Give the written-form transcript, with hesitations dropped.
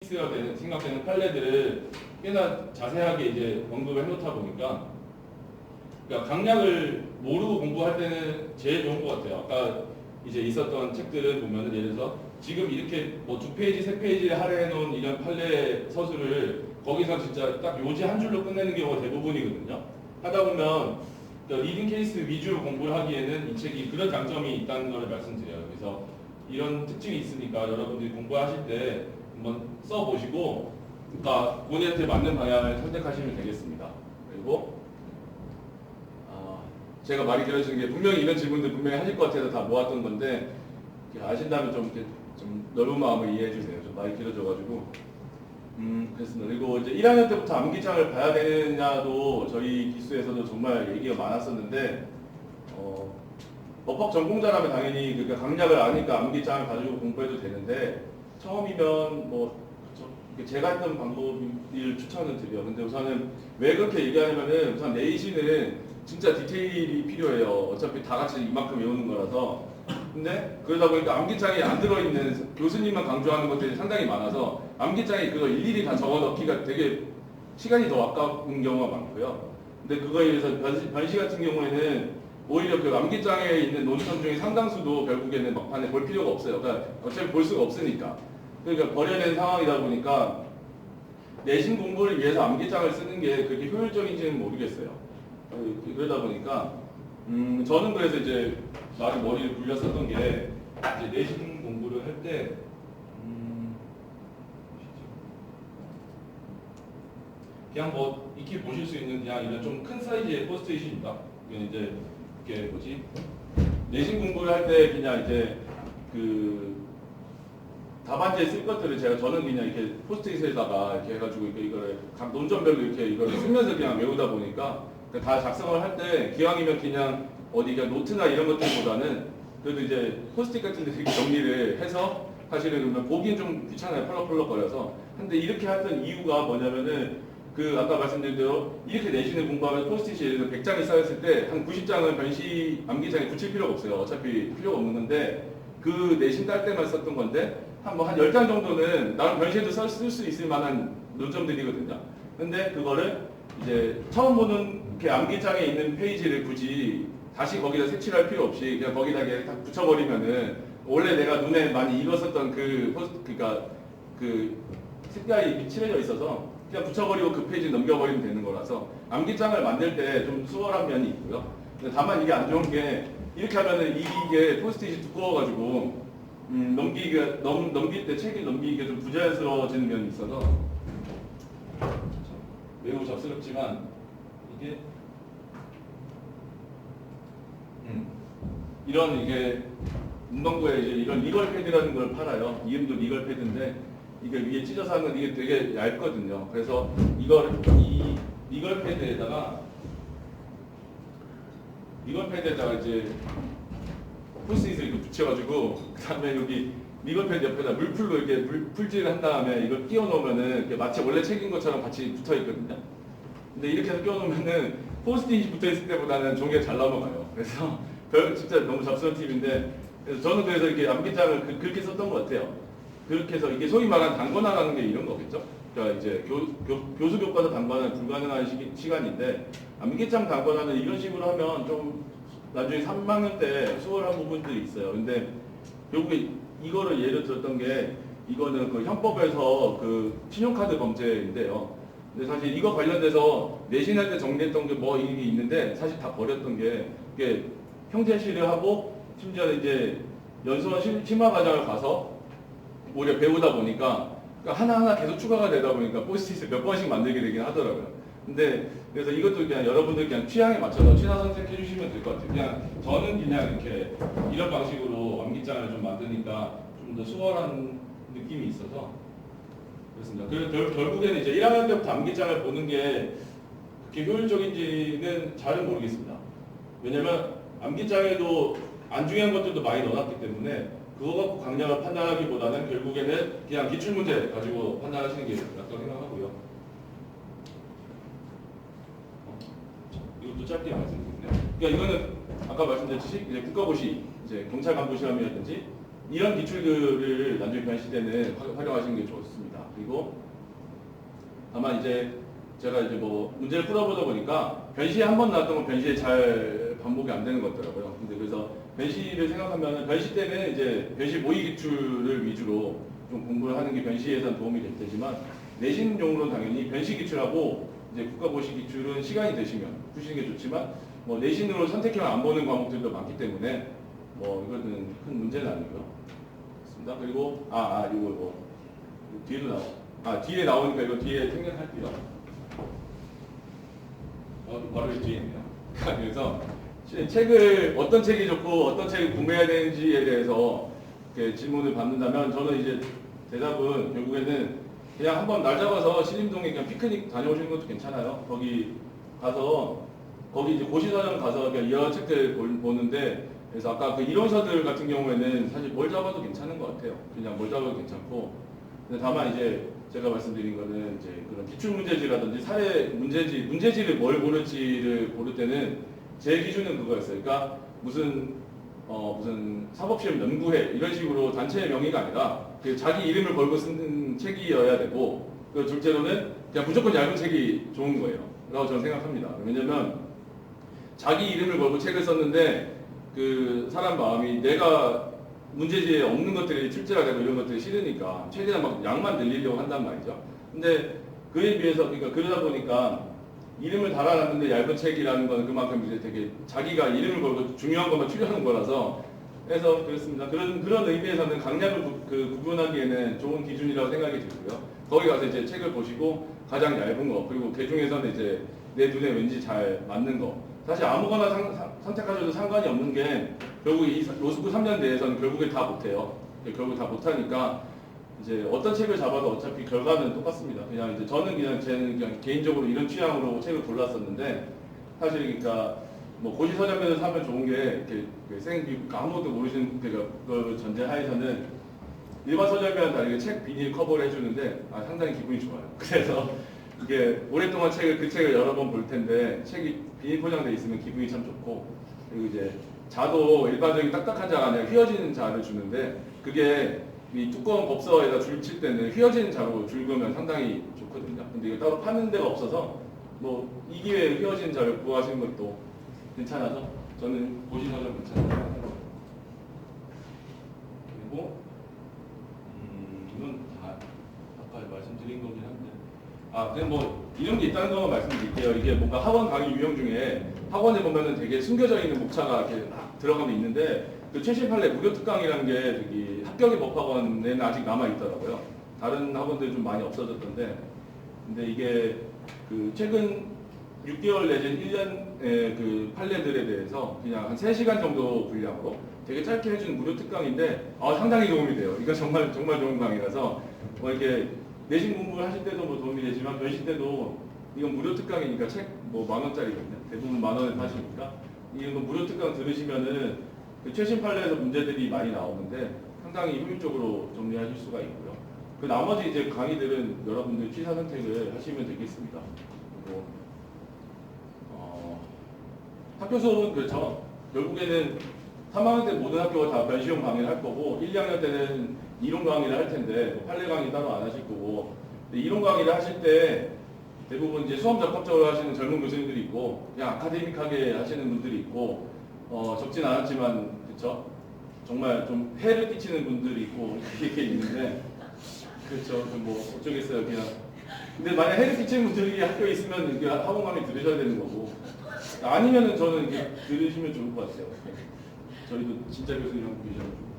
케이스가 생각되는 판례들을 꽤나 자세하게 이제 언급을 해놓다 보니까, 그러니까 강약을 모르고 공부할 때는 제일 좋은 것 같아요. 아까 이제 있었던 책들을 보면은 예를 들어서 지금 이렇게 뭐 2페이지, 3페이지 할애해놓은 이런 판례 서술을 거기서 진짜 딱 요지 한 줄로 끝내는 경우가 대부분이거든요. 하다 보면 리딩 케이스 위주로 공부를 하기에는 이 책이 그런 장점이 있다는 걸 말씀드려요. 그래서 이런 특징이 있으니까 여러분들이 공부하실 때 한번 써보시고, 그러니까 본인한테 맞는 방향을 선택하시면 되겠습니다. 그리고 제가 말이 길어지는 게 분명히 이런 질문들 분명히 하실 것 같아서 다 모았던 건데 아신다면 좀 이렇게 좀 넓은 마음을 이해해 주세요. 좀 말이 길어져가지고. 그렇습니다. 그리고 이제 1학년 때부터 암기장을 봐야 되느냐도 저희 기수에서도 정말 얘기가 많았었는데, 법학 전공자라면 당연히 그러니까 강약을 아니까 암기장을 가지고 공부해도 되는데, 처음이면 뭐 제가 했던 방법을 추천을 드려요. 근데 우선은 왜 그렇게 얘기하냐면은 우선 내신은 진짜 디테일이 필요해요. 어차피 다 같이 이만큼 외우는 거라서. 근데 그러다 보니까 암기장에 안 들어있는 교수님만 강조하는 것들이 상당히 많아서 암기장에 그거 일일이 다 적어 넣기가 되게 시간이 더 아까운 경우가 많고요. 근데 그거에 의해서 변시 같은 경우에는 오히려 그 암기장에 있는 논점 중에 상당수도 결국에는 막판에 볼 필요가 없어요. 그러니까 어차피 볼 수가 없으니까. 그러니까 버려낸 상황이다 보니까 내신 공부를 위해서 암기장을 쓰는 게 그렇게 효율적인지는 모르겠어요. 그러다 보니까 저는 그래서 이제 많이 머리를 굴렸었던 게 이제 내신 공부를 할 때 그냥 뭐 익히 보실 수 있는 그냥 이런 좀 큰 사이즈의 포스트잇입니다. 이게 이제 이게 뭐지? 내신 공부를 할 때 그냥 이제 그 답안지에 쓸 것들을 저는 그냥 이렇게 포스트잇에다가 이렇게 해가지고 이거를 각 논점별로 이렇게 이거를 쓰면서 그냥 외우다 보니까 다 작성을 할 때 기왕이면 그냥 어디 그냥 노트나 이런 것들보다는 그래도 이제 포스트잇 같은 데 이렇게 정리를 해서 사실은 그러면 보기엔 좀 귀찮아요. 펄럭펄럭거려서. 근데 이렇게 했던 이유가 뭐냐면은 그 아까 말씀드린 대로 이렇게 내신을 공부하면 포스트잇이 예를 들어 100장이 쌓였을 때 한 90장은 변시 암기장에 붙일 필요가 없어요. 어차피 필요가 없는 건데 그 내신 딸 때만 썼던 건데 한 10장 정도는 나름 변시에도 쓸 수 있을 만한 논점들이거든요. 근데 그거를 이제 처음 보는 이렇게 암기장에 있는 페이지를 굳이 다시 거기다 색칠할 필요 없이 그냥 거기다 이렇게 딱 붙여버리면은 원래 내가 눈에 많이 익었었던 그러니까 그 색깔이 칠해져 있어서 그냥 붙여버리고 그 페이지 넘겨버리면 되는 거라서 암기장을 만들 때 좀 수월한 면이 있고요. 근데 다만 이게 안 좋은 게 이렇게 하면은 이게 포스트잇이 두꺼워가지고 넘길 때 책을 넘기기가 좀 부자연스러워지는 면이 있어서 매우 접스럽지만 이게 이런 이게 문방구에 이제 이런 리걸 패드라는 걸 팔아요. 이름도 리걸 패드인데 이게 위에 찢어서 하는 건 이게 되게 얇거든요. 그래서 이 리걸 패드에다가 이제 포스트잇을 이렇게 붙여가지고 그 다음에 여기 리걸 패드 옆에다 물풀로 이렇게 물풀질을 한 다음에 이걸 끼워 놓으면은 마치 원래 책인 것처럼 같이 붙어 있거든요. 근데 이렇게 해서 끼워 놓으면은 포스트잇이 붙어 있을 때보다는 종이가 잘 넘어가요. 그래서 진짜 너무 잡스러운 팁인데 저는 그래서 이렇게 암기장을 그렇게 썼던 것 같아요. 그렇게 해서 이게 소위 말하는 단권화라는 게 이런 거겠죠. 그러니까 이제 교수 교과서 단권화는 불가능한 시간인데 암기장 단권화는 이런 식으로 하면 좀 나중에 3학년 때 수월한 부분들이 있어요. 근데 결국에 이거를 예를 들었던 게 이거는 그 형법에서 그 신용카드 범죄인데요. 근데 사실 이거 관련돼서 내신할 때 정리했던 게 뭐 이게 있는데 사실 다 버렸던 게 이게 형제실을 하고 심지어 이제 연수원 심화 과정을 가서 오히려 배우다 보니까 그러니까 하나하나 계속 추가가 되다 보니까 포스트잇을 몇 번씩 만들게 되긴 하더라고요. 근데 그래서 이것도 그냥 여러분들 그냥 취향에 맞춰서 취사 선택해 주시면 될 것 같아요. 그냥 저는 그냥 이렇게 이런 방식으로 암기장을 좀 만드니까 좀 더 수월한 느낌이 있어서 그렇습니다. 그래서 결국에는 이제 1학년 때부터 암기장을 보는 게 그렇게 효율적인지는 잘은 모르겠습니다. 왜냐면 암기장에도 안 중요한 것들도 많이 넣어놨기 때문에 그거 갖고 강약을 판단하기보다는 결국에는 그냥 기출문제 가지고 판단하시는 게 낫다고 생각하고요. 이것도 짧게 말씀드리네요. 그러니까 이거는 아까 말씀드렸듯이 이제 국가고시, 이제 경찰 간부 시험이라든지 이런 기출들을 나중에 변시 때는 활용하시는 게 좋습니다. 그리고 다만 이제 제가 이제 뭐 문제를 풀어보다 보니까 변시에 한 번 나왔던 건 변시에 잘 반복이 안 되는 것 같더라고요. 근데 그래서 변시를 생각하면 변시 때는 이제 변시 모의 기출을 위주로 좀 공부를 하는 게 변시에선 도움이 될 테지만 내신용으로는 당연히 변시 기출하고 이제 국가고시 기출은 시간이 되시면 푸시는 게 좋지만 뭐 내신으로 선택형 안 보는 과목들도 많기 때문에 뭐 이거는 큰 문제는 아니고요. 그렇습니다. 그리고 이거 뭐 뒤에도 뒤에 나오니까 이거 뒤에 생략할게요. 바로 이 뒤에 있네요. 그래서 책을 어떤 책이 좋고 어떤 책을 구매해야 되는지에 대해서 이렇게 질문을 받는다면 저는 이제 대답은 결국에는 그냥 한번 날 잡아서 신림동에 그냥 피크닉 다녀오시는 것도 괜찮아요. 거기 가서 거기 이제 고시서점 가서 그냥 여러 책들 보는데 그래서 아까 그 이론서들 같은 경우에는 사실 뭘 잡아도 괜찮은 것 같아요. 그냥 뭘 잡아도 괜찮고 근데 다만 이제 제가 말씀드린 거는 이제 그런 기출 문제지라든지 사례 문제지를 뭘 고를지를 고를 때는 제 기준은 그거였어요. 그러니까 무슨 사법시험 연구회 이런 식으로 단체의 명의가 아니라 그 자기 이름을 걸고 쓰는 책이어야 되고 그 둘째로는 그냥 무조건 얇은 책이 좋은 거예요. 라고 저는 생각합니다. 왜냐면 자기 이름을 걸고 책을 썼는데 그 사람 마음이 내가 문제지에 없는 것들이 출제가 되고 이런 것들이 싫으니까 최대한 막 양만 늘리려고 한단 말이죠. 근데 그에 비해서 그러니까 그러다 보니까 이름을 달아놨는데 얇은 책이라는 건 그만큼 이제 되게 자기가 이름을 걸고 중요한 것만 추려하는 거라서 그래서 그렇습니다. 그런 의미에서는 강약을 구분하기에는 좋은 기준이라고 생각이 들고요. 거기 가서 이제 책을 보시고 가장 얇은 거 그리고 그 중에서는 이제 내 눈에 왠지 잘 맞는 거 사실 아무거나 선택하셔도 상관이 없는 게 결국 이 로스쿨 3년 내에서는 결국에 다 못해요. 결국 다 못하니까 이제 어떤 책을 잡아도 어차피 결과는 똑같습니다. 그냥 이제 저는 그냥 개인적으로 이런 취향으로 책을 골랐었는데 사실 그러니까 뭐 고시 서점에서 사면 좋은 게 이렇게 아무것도 모르시는 그 전제하에서는 일반 서점이랑 다르게 책 비닐 커버를 해주는데 상당히 기분이 좋아요. 그래서 이게 오랫동안 그 책을 여러 번 볼 텐데 책이 비닐 포장돼 있으면 기분이 참 좋고 그리고 이제 자도 일반적인 딱딱한 자가 아니라 휘어지는 자를 주는데 그게 이 두꺼운 법서에다 줄 칠 때는 휘어지는 자로 줄 그으면 상당히 좋거든요. 근데 이거 따로 파는 데가 없어서 뭐 이 기회에 휘어지는 자를 구하시는 것도 괜찮아서 저는 고시서점 괜찮아요. 그리고 이건 다 아까 말씀드린 거긴 한데 그냥 뭐 이런 게 있다는 것만 말씀드릴게요. 이게 뭔가 학원 강의 유형 중에 학원에 보면은 되게 숨겨져 있는 목차가 이렇게 들어가면 있는데 그 최신 판례 무료 특강이라는 게 저기 합격의 법학원에는 아직 남아 있더라고요. 다른 학원들 좀 많이 없어졌던데 근데 이게 그 최근 6개월 내지 1년의 그 판례들에 대해서 그냥 한 3시간 정도 분량으로 되게 짧게 해준 무료 특강인데 상당히 도움이 돼요. 이거 정말 좋은 강의라서 뭐 이렇게 내신 공부를 하실 때도 뭐 도움이 되지만 변신 때도 이건 무료 특강이니까 책 뭐 10,000원짜리거든요. 대부분 10,000원에 파시니까 이거 무료 특강 들으시면은 그 최신 판례에서 문제들이 많이 나오는데 상당히 효율적으로 정리하실 수가 있고요. 그 나머지 이제 강의들은 여러분들 취사 선택을 하시면 되겠습니다. 그리고 학교 수업은 그렇죠. 결국에는 3학년 때 모든 학교가 다 변시용 강의를 할 거고 1, 2학년 때는 이론 강의를 할 텐데 뭐 판례 강의 따로 안 하실 거고 이론 강의를 하실 때 대부분 이제 수험 적합적으로 하시는 젊은 교수님들이 있고 그냥 아카데믹하게 하시는 분들이 있고 적진 않았지만 그렇죠. 정말 좀 해를 끼치는 분들이 있고 이렇게 있는데 그렇죠. 뭐 어쩌겠어요. 그냥 근데 만약 해를 끼치는 분들이 학교에 있으면 이게 학원 강의 들으셔야 되는 거고 아니면은 저는 이게 들으시면 좋을 것 같아요. 저희도 진짜 교수님 하고 계셔가지고.